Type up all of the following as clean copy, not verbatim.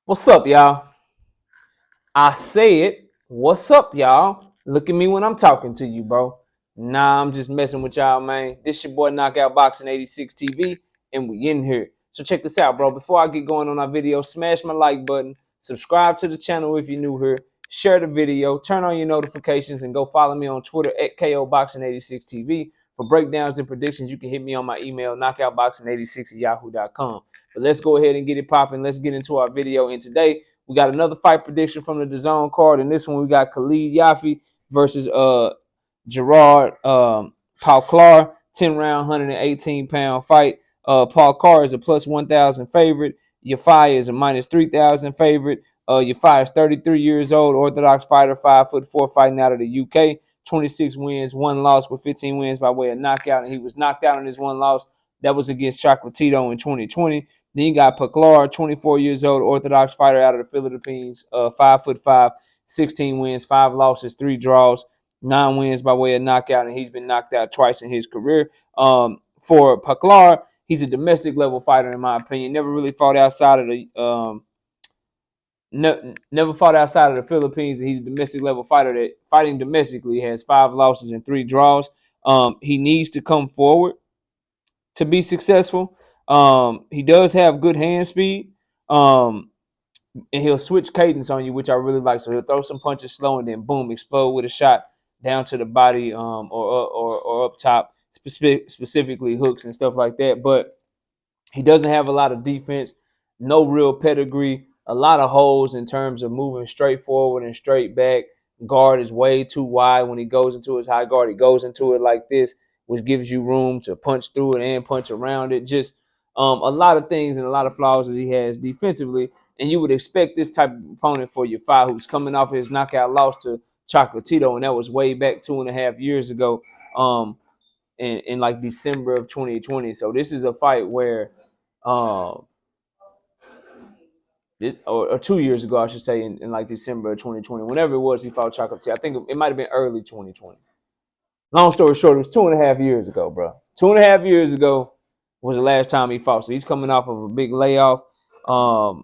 What's up, y'all? I said, what's up, y'all? Look at me when I'm talking to you, bro. Nah, I'm just messing with y'all, man. This your boy Knockout Boxing 86 TV, and we in here. So check this out, bro. Before I get going on our video, smash my like button, subscribe to the channel if you're new here, share the video, turn on your notifications, and go follow me on Twitter at KOBoxing86 TV. For breakdowns and predictions, you can hit me on my email, knockoutboxing86@yahoo.com. But let's go ahead and get it popping. Let's get into our video. And today, we got another fight prediction from the DAZN card. And this one, we got Khalid Yafai versus Jerald Paclar, 10-round, 118-pound fight. Paclar is a plus 1,000 favorite. Yafai is a minus 3,000 favorite. Yafai is 33 years old, Orthodox fighter, 5'4", fighting out of the UK. 26 wins, 1 loss with 15 wins by way of knockout. And he was knocked out in his 1 loss. That was against Chocolatito in 2020. Then you got Paclar, 24 years old, Orthodox fighter out of the Philippines, 5'5", 16 wins, 5 losses, 3 draws, 9 wins by way of knockout, and he's been knocked out twice in his career. For Paclar, he's a domestic level fighter in my opinion. Never really fought outside of the never fought outside of the Philippines, and he's a domestic level fighter that fighting domestically has 5 losses and 3 draws. He needs to come forward to be successful. He does have good hand speed. And he'll switch cadence on you, which I really like. So he'll throw some punches slow and then boom, explode with a shot down to the body, or up top, specifically hooks and stuff like that. But he doesn't have a lot of defense, no real pedigree, a lot of holes in terms of moving straight forward and straight back. Guard is way too wide when he goes into his high guard. He goes into it like this, which gives you room to punch through it and punch around it. Just a lot of things and a lot of flaws that he has defensively. And you would expect this type of opponent for your fight, who's coming off his knockout loss to Chocolatito, and that was way back 2.5 years ago, in like December of 2020. So this is a fight where um, or 2 years ago, I should say, in like December of 2020, whenever it was he fought Chocolatito. I think it might have been early 2020. Long story short, it was 2.5 years ago, bro. 2.5 years ago was the last time he fought. So he's coming off of a big layoff. And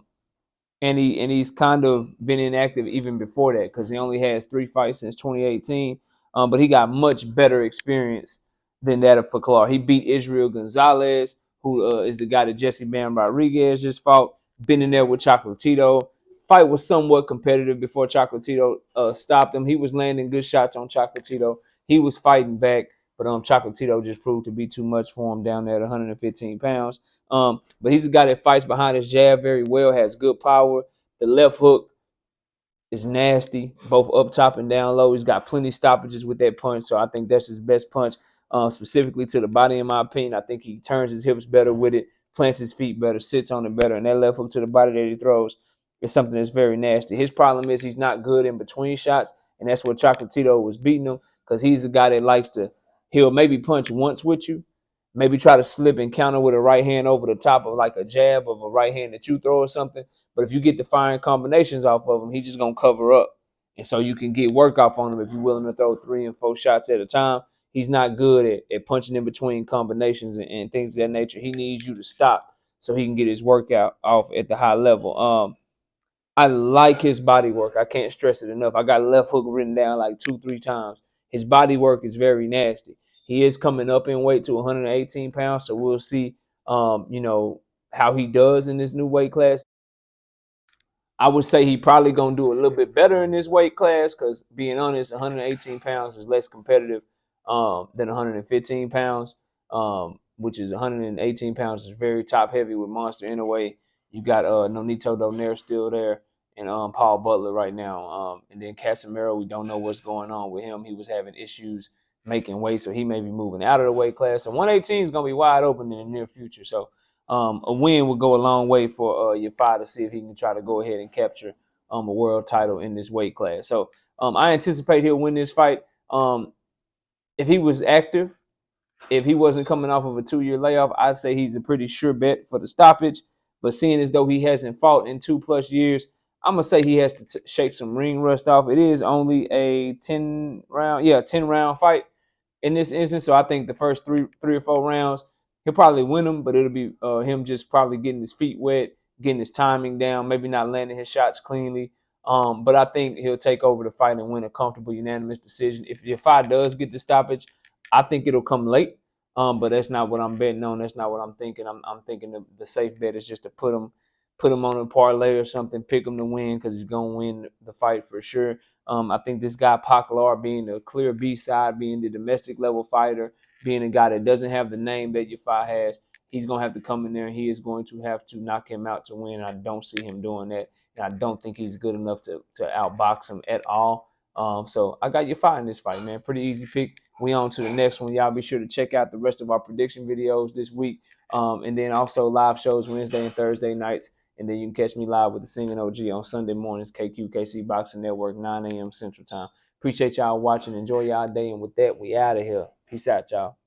he's kind of been inactive even before that, because he only has 3 fights since 2018. But he got much better experience than that of Paclar. He beat Israel Gonzalez, who is the guy that Jesse Bam Rodriguez just fought. Been in there with Chocolatito. Fight was somewhat competitive before Chocolatito stopped him. He was landing good shots on Chocolatito. He was fighting back, but Chocolatito just proved to be too much for him down there at 115 pounds. But he's a guy that fights behind his jab very well, has good power. The left hook is nasty, both up top and down low. He's got plenty of stoppages with that punch, so I think that's his best punch, specifically to the body, in my opinion. I think he turns his hips better with it, plants his feet better, sits on it better, and that left hook to the body that he throws is something that's very nasty. His problem is he's not good in between shots, and that's where Chocolatito was beating him, because he's a guy that likes to, he'll maybe punch once with you, maybe try to slip and counter with a right hand over the top of like a jab of a right hand that you throw or something. But if you get the firing combinations off of him, he's just going to cover up. And so you can get work off on him if you're willing to throw 3 and 4 shots at a time. He's not good at punching in between combinations and things of that nature. He needs you to stop so he can get his workout off at the high level. I like his body work. I can't stress it enough. I got left hook written down like 2-3 times. His body work is very nasty. He is coming up in weight to 118 pounds, so we'll see, how he does in this new weight class. I would say he probably gonna do a little bit better in this weight class, because being honest, 118 pounds is less competitive than 115 pounds, which is 118 pounds is very top heavy with Monster Inouye. You got Nonito Donaire still there, and Paul Butler right now, and then Casemiro. We don't know what's going on with him. He was having issues making weight, so he may be moving out of the weight class. So 118 is gonna be wide open in the near future. So a win would go a long way for Yafai to see if he can try to go ahead and capture a world title in this weight class. So I anticipate he'll win this fight. If he was active, if he wasn't coming off of a 2-year layoff, I'd say he's a pretty sure bet for the stoppage. But seeing as though he hasn't fought in 2+ years, I'm gonna say he has to shake some ring rust off. It is only a 10-round fight in this instance. So I think the first three or four rounds, he'll probably win them, but it'll be him just probably getting his feet wet, getting his timing down, maybe not landing his shots cleanly. But I think he'll take over the fight and win a comfortable unanimous decision. If Yafai does get the stoppage, I think it'll come late. But that's not what I'm betting on. That's not what I'm thinking. I'm thinking the safe bet is just to put him on a parlay or something, pick him to win because he's gonna win the fight for sure. I think this guy Paclar, being a clear B side, being the domestic level fighter, being a guy that doesn't have the name that Yafai has, he's gonna have to come in there and he is going to have to knock him out to win. I don't see him doing that, and I don't think he's good enough to outbox him at all. So I got Yafai in this fight, man. Pretty easy pick. We on to the next one. Y'all be sure to check out the rest of our prediction videos this week, and then also live shows Wednesday and Thursday nights. And then you can catch me live with the Singing OG on Sunday mornings, KQKC Boxing Network, 9 a.m. Central Time. Appreciate y'all watching. Enjoy y'all day. And with that, we out of here. Peace out, y'all.